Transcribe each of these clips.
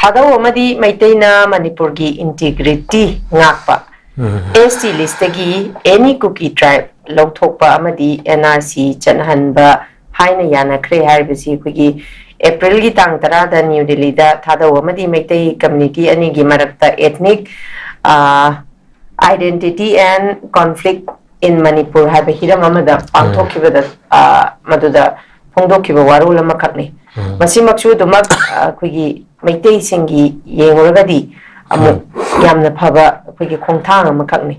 thadau amadi maitena manipur gi integrity ngakpa ST list gi any cookie tribe lawthokpa amadi NRC chanhanba haina yana khre haibasi khigi April gi tang tara da New Delhi da thadau amadi maitai community ani gi marakta ethnic identity and conflict in Manipur haiba hiram amada pangthokibada maduda phongdokkiba warul amakakni masimaksu dumak khigi maitai singi yenguragadi amu yamna phaba khigi khongthang amakakni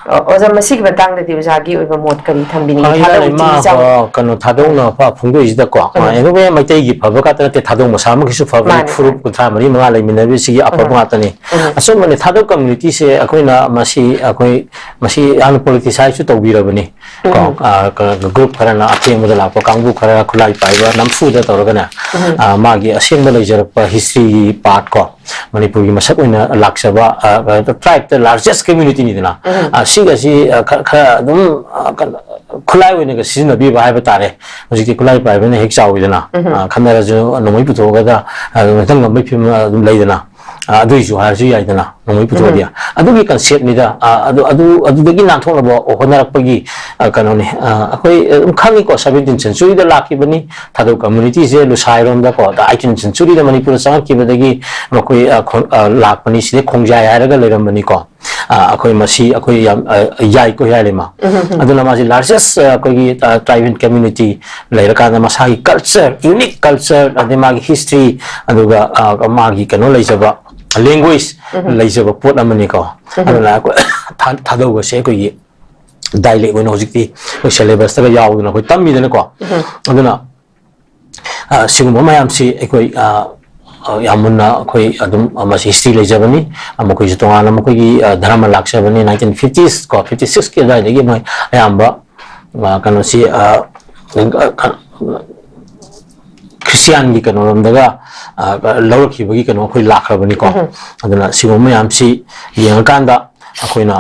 oza masig batang da diwjagi oiba mot kari thambini thadau ma kanu thadau na pha phungdo is da ko eno be maitai gi phaba ka ta te thadau ma sama kisu phaba furup ku tha mari ma lai mina be sigi apa ma ta ni aso mane thadau community se akoina masi an politicize su tawbira bani ko group khara na athe modala ko kangbu khara khulai paiba namfu da tawraga na ma gi aseng ma leijarak pa history part ko Manipur gi masak oina laksaba the tribe the largest community ni dina siga si kha dum khulai oina ga sina bi ba ba tare hojiki khulai pai ba ne hek chawi dina khamera ju nomoi putho ga da tang nomoi phim dum lei dina adui ju ha ju yai dina nomoi putho dia adu gi concept ni da adu dagi na thong labo honarak pagi kano ni akoi khangi ko 17th century da laki bani thadau community je lusai rom da ko da 18th century da manipur sang ki badagi makoi lak pani side khongjai ha ga leram bani ko akoi masi akoi yai ko yai lema aduna ma ji largest akoi gi tribal community leira ka da masai culture unique culture adema gi history aduga ma gi kano leijaba language leijaba pot amani ko aduna ko thadau ga se ko yi dialect when hojikti syllabus ta yaw na ko tammi dena ko aduna sigum mayam si ekoi yamuna koi adum mas history lejabani amkoi jitongana amkoi gi dharma lakshabani 1950s ko 56 ke dai gi mai ayamba kanu si Christian gi kanu daga lawraki bagi kanu koi lakrabani ko aduna sigum mayam si yengkanda akoina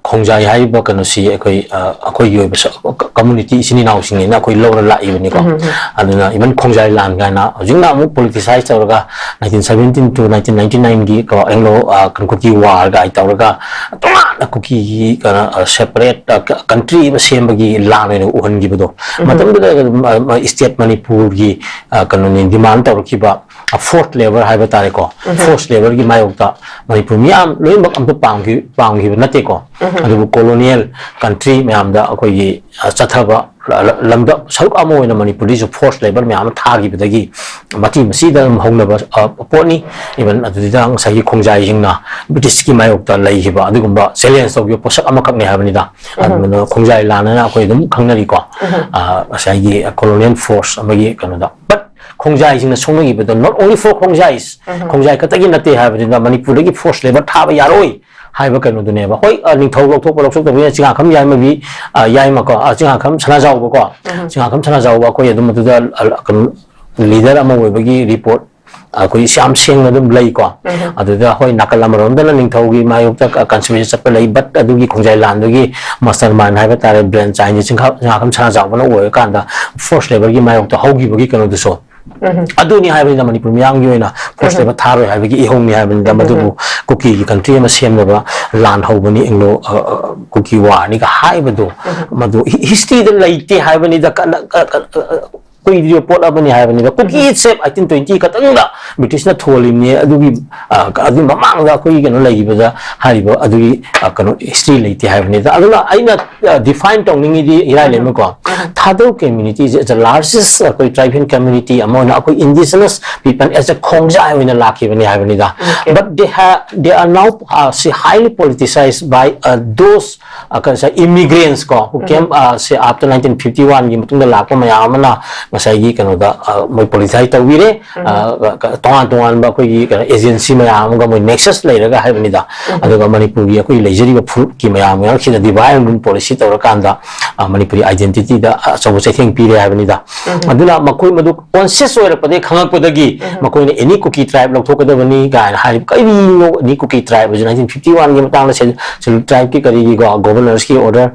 khongjai haiba kanu si akoi gi community sini naw sing na akoi lawra la ibani ko aduna even khongjai lan ga na jingna mu politicize tawraga 1917 to 1999 gi ko anglo cookie war ga tawraga tona cookie gi kana separate country ba sembagi lan ne uhan gi bodo matam da state manipur gi kanu ni demand tawraki ba fourth level haiba tare ko fourth level gi mayokta manipur miam loimak am pangi nate ko adu colonial country miam da akoi gi chathaba lamda saruk amo ina manipur is force level miam thagi bedagi mati masi da hongna ba poni even adu da sai khongjai jingna british ki mayokta lai hiba adu gumba challenge of your posak amakak ne habani da adu khongjai lana akoi dum khangnari ko sai gi colonial force amagi kanada but khongjai sing na songi but not only for khongjai katagi nate habani da manipur gi force level thaba yaroi haiba kanu dune ba hoi ning thau lok thok lok to bi chinga kham yai ma bi yai ma ko chinga kham chana jaw ba ko chinga kham chana jaw ba ko yadum tu da leader ama we bagi report ko siam sing na dum lei ko adu da hoi nakal amarom da ning thau gi mayuk ta conservation chap lei but adu gi khongjai lan du gi mastermind haiba tare brand chain chinga kham chana jaw ba no we kan da first level gi mayuk ta hogi bagi kanu du so aduni haiba da manipur myang gi na first level tharo haiba gi ihong mi haiba da madu cookie gi country ma sem ba lan hobani englo cookie war ni ga haiba do madu history da laite haiba ni da koi dio pot abani haiba ni da cookie itself 1820 ka tang da british na tholim ni adugi adu mamang da koi ga no lai ba da haiba adugi kano history laite haiba ni da aduna aina define tong ni di irai le ko thadau community is the largest koi tribal community among koi indigenous people as a khongjai oina lakhi bani haiba ni da but they are now highly politicized by those immigrants ko who came say after 1951 gi mutung da lakpa mayam na masai gi kano da moi politicized tawire tongan ba koi gi agency mayam ga moi nexus leiraga haiba ni da aduga manipur gi koi leijeri ba fruit ki mayam ya khina divide policy tawrakanda manipuri identity da so I think pire haiba ni da aduna makoi madu conscious oira pade khangak padagi makoi ne any cookie tribe lok thokada bani ga hai kai no ni cookie tribe 1951 gi matang la tribe ki kari gi governors ki order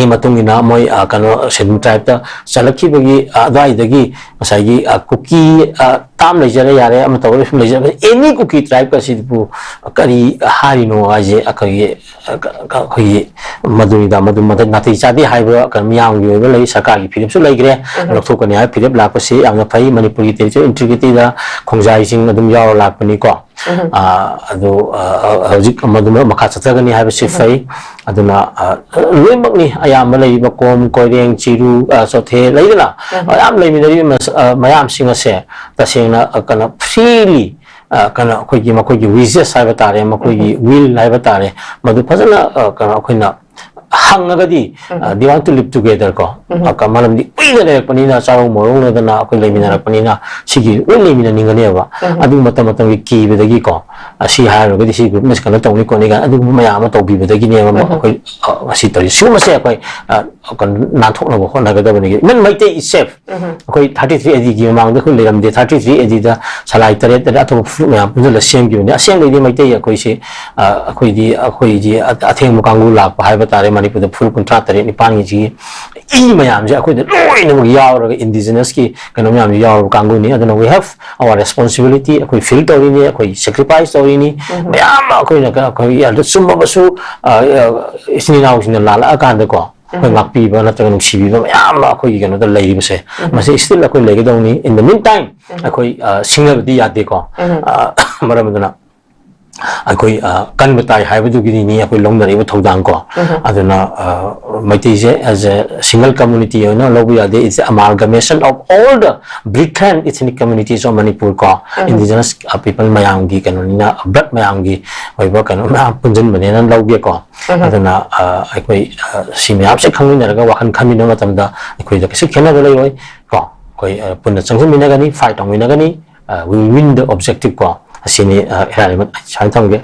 matungina moi kano sen tribe ta salakhi bagi adai dagi masai cookie tam lejare yare am tawre lejare any cookie tribe ka sibu kari harino aje akai madunida nati chadi haiba kan miyang yo lei sarkar gi philip su leigre lokthok kani ha philip lakpasi amna phai manipuri territory integrity da khongjai sing adum yaw lakpani ko ado hojik maduma makha chathagani haiba si fai aduna loimak ni ayam lei ba kom koireng chiru sothe leidana ayam lei mi mayam singa se tasengna kana freely kana khoi gi wishes haiba tare makoi will haiba tare madu phajana kana khoina hangagadi they want to live together ko malam di uina le panina charu morong na dana akoi leimina panina sigi ui leimina ningane ba adu matam ki bedagi ko asi ha ro gadi si group mes kana tongni ko ni ga adu maya ma to bi bedagi ne ma akoi asi tori su ma se akoi kan nan thok na bo khona ga da bani men mai te is safe akoi 33 adi gi mang da khu leiram de 33 adi da salai tare da atho fu ma pun la sem gi ne asem le di mai te akoi si akoi di atheng mu kangu lak pa hai ba tare manipur the full contract ni pani ji I mayam je akoi de loi no yaw indigenous ki kana mayam yaw kangu ni adana we have our responsibility akoi feel tori ni akoi sacrifice tori ni mayam akoi na akoi ya summa basu isni naw sin la la kan de ko akoi ngakpi ba na tang si bi ba mayam akoi kana da lei ba se ma se still akoi lei ga dong ni in the meantime akoi single di ya de ko maram dana akoi kan batai haibu gi ni akoi long dari thodang ko aduna maiti je as a single community you know lobu ade it's amalgamation of all the Britain ethnic communities of Manipur ko indigenous people mayam gi kanona abrat mayam gi oiba kanona punjin bane nan logi ko aduna akoi simyap se khangin raga wahan khamina matamda akoi da kisi khena da loi ko koi punna changsin mina gani fight ong mina gani we will win the objective ko asini era chai thang ge